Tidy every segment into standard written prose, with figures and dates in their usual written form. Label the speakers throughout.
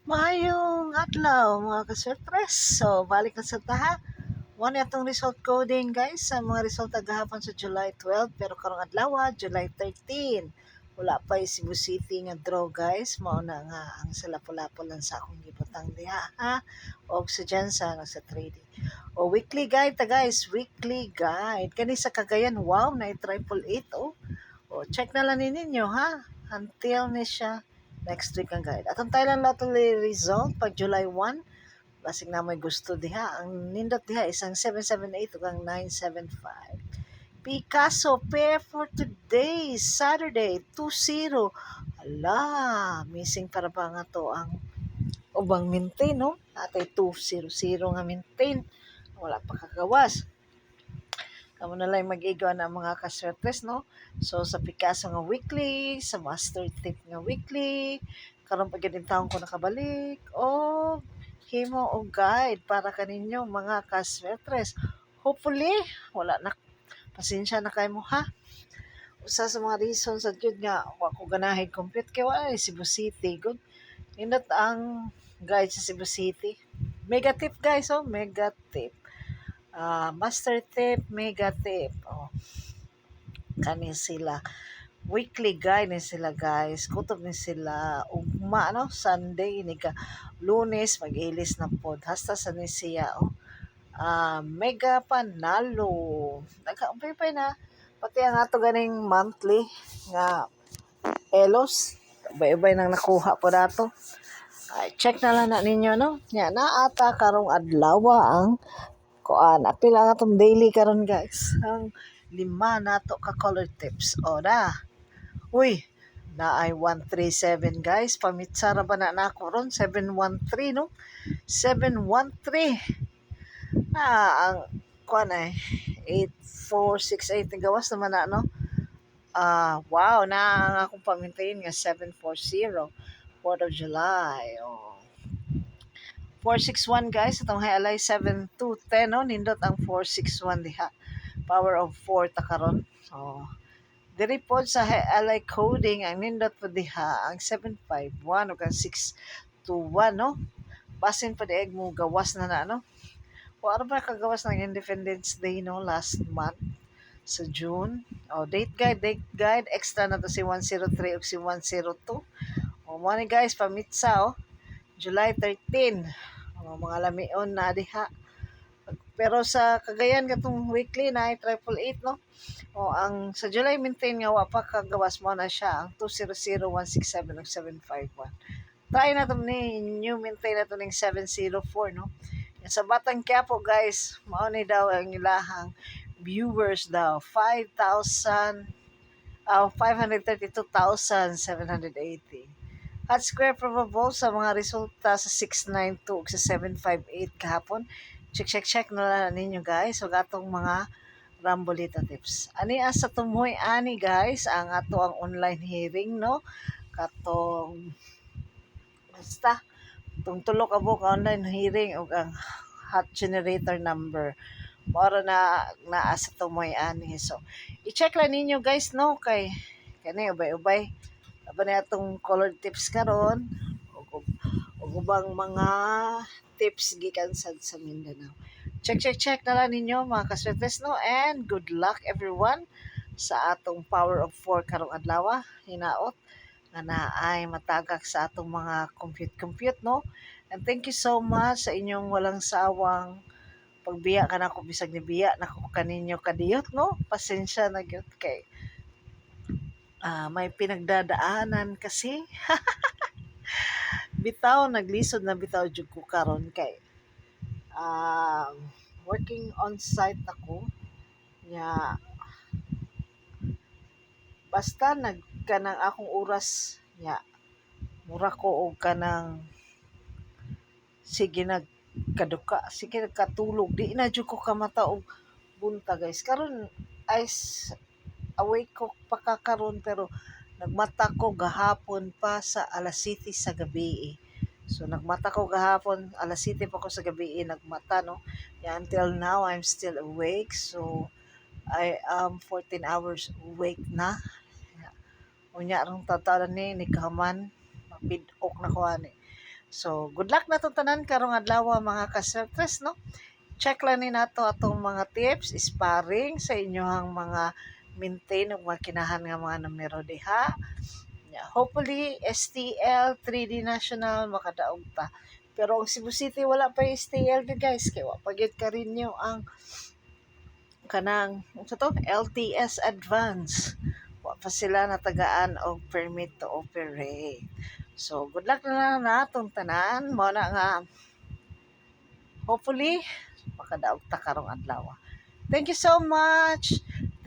Speaker 1: Maayong adlaw mga ka-surprise. So, balik na sa taha. One atong result coding guys sa mga resulta gahapon sa July 12 pero karong adlaw July 13. Wala pa yung Cebu City nga draw guys. Mao na nga ang sa lapu-lapu lang sa akong gibutang diha ha. O sa Jansa sa trading. O weekly guide ta guys, weekly guide. Kani sa Cagayan, wow, na triple 8 oh. O check na lang ninyo ha. Until ni siya next week ang guide. Atong Thailand Lottery result pag July 1, basig na may gusto diha. Ang nindot diha isang 778 ug ang 975. Picasso pair for today, Saturday, 2-0. Ala, missing para ba nga to ang ubang maintain, no? Atay 2-0 nga maintain. Wala pa kagawas. Kamo na lang mag-igaw na mga kaswertes, no? So, sa Picasso nga weekly, sa Master Tip nga weekly, karon pa gyud taon ko nakabalik, o himo og guide para kaninyo mga kaswertes. Hopefully, wala na pasensya na kay mo ha. Usa sa mga reasons sa gyud nga wa ko ganahin compute kay wala ni Cebu City good. Nindot ang guide sa Cebu City. Mega tip guys, oh, mega tip. Master tip, mega tip. Oh, kani sila weekly guide ni sila guys, kutob ni sila ugma no, Sunday ni ka Lunes mag-ilis na pod hasta sa ni siya oh. Mega panalo nagkaumpay na pati ang ato ganing monthly nga elos ubay-ubay nang nakuha po dato. Ay, check na lang na ninyo no nya naata karong adlaw ang kuan apil ang atong daily karon guys ang 5 nato ka color tips o na. Uy, na ay 137 guys. Pamitsara ba na nako ron? 713 no? 713. Ang kuan ay 8468 ang gawas naman na no. Wow, na ang akong pamintayin nga 740. 4th of July. Oh. 461 guys, itong highlight 7210 no, nindot ang 461 diha. Power of 4 ta karon. So, diri pod sa alay coding ang nindot po diha ang 751 ug ang 621 no. Basin pa dieg mo gawas na no. O ano ba kagawas ng Independence Day no last month sa June. Date guide extra na to si 103 ug si 102. Mo ni guys pamitsa July 13. Mga lamion na diha. Pero sa Cagayan katong weekly na ay 888 no. Ang sa July maintain nga wa pa kagawas mo na siya ang 200, 167 ug 751. Try na to ni new maintain na to ning 704 no. Yan sa Batang Quiapo guys, mao ni daw ang ilahang viewers daw 532,780. At square probable sa mga resulta sa 692 ug sa 758 kahapon. Check na lang ninyo guys ug atong mga Rambolita tips. Ani asa tumuy ani guys ang ato ang online hearing no. Katong basta tung tulo ka buok online hearing ug ang hot generator number. Moro na asa tumuy ani. So i-check lang ninyo guys no kay kani ubay-ubay aba na atong color tips karon ug ubang mga tips gikan sa Mindanao. Check na lang ninyo mga kaswertes no and good luck everyone sa atong power of 4 karong adlaw hinaot nga naay matagak sa atong mga compute no. And thank you so much sa inyong walang sawang pagbiya ka na ko bisag ni biya na ko kaninyo kadiyot no. Pasensya na gyud kay may pinagdadaanan kasi bitaw naglisod na bitaw jud ko karon kay working on site ako nya basta nagkanang akong oras nya mura ko og kanang sige nagkaduka sige nagkatulog di na jud ko kamata og bunta guys karon awake ko pa kakaron pero nagmata ko gahapon pa sa alas 7 sa gabi. So nagmata ko gahapon alas 7 pa ko sa gabi nagmata no. Yeah, until now I'm still awake. So I am 14 hours awake na. Unya rong tatalan ni kaman mapidok na ko ani. So, good luck na itong tanan karong adlaw mga ka-sweatres, no? Check lang ni nato atong mga tips, sparring sa inyong mga maintain ug mga kinahan nga mga numero diha. Yeah, hopefully STL 3D National makadaog ta. Pero ang Cebu City wala pa yung STL gyud guys kay wa pa gyud karinyo ang kanang unsa to LTS Advance. Wa pa sila natagaan og permit to operate. So good luck na lang natong tanan mo na nga hopefully makadaog ta karong adlaw. Thank you so much.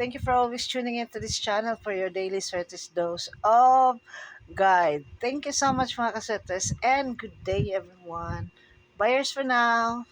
Speaker 1: Thank you for always tuning into this channel for your daily Sweatis dose of guide. Thank you so much mga kaswetes and good day everyone. Buyers for now.